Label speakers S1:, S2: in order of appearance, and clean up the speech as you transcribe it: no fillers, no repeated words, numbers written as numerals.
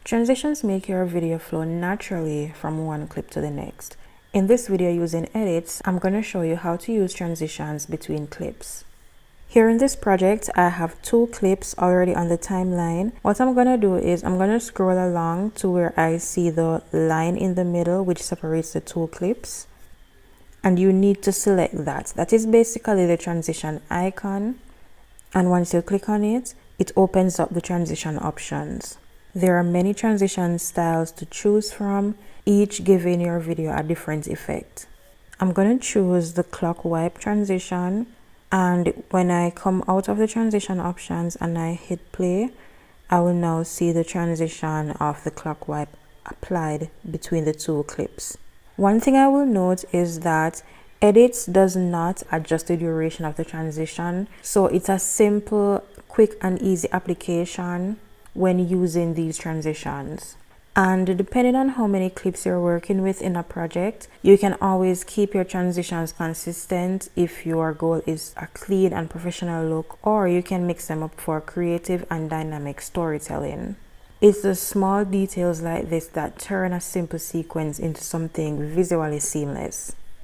S1: Transitions make your video flow naturally from one clip to the next. In this video using edits, I'm going to show you how to use transitions between clips. Here in this project, I have 2 clips already on the timeline. What I'm going to do is I'm going to scroll along to where I see the line in the middle which separates the 2 clips. And you need to select that. That is basically the transition icon. And once you click on it, it opens up the transition options. There are many transition styles to choose from, each giving your video a different effect. I'm going to choose the clock wipe transition, and when I come out of the transition options and I hit play, I will now see the transition of the clock wipe applied between the 2 clips. One thing I will note is that edits does not adjust the duration of the transition, so it's a simple, quick and easy application when using these transitions. And depending on how many clips you're working with in a project, you can always keep your transitions consistent if your goal is a clean and professional look, or you can mix them up for creative and dynamic storytelling. It's the small details like this that turn a simple sequence into something visually seamless.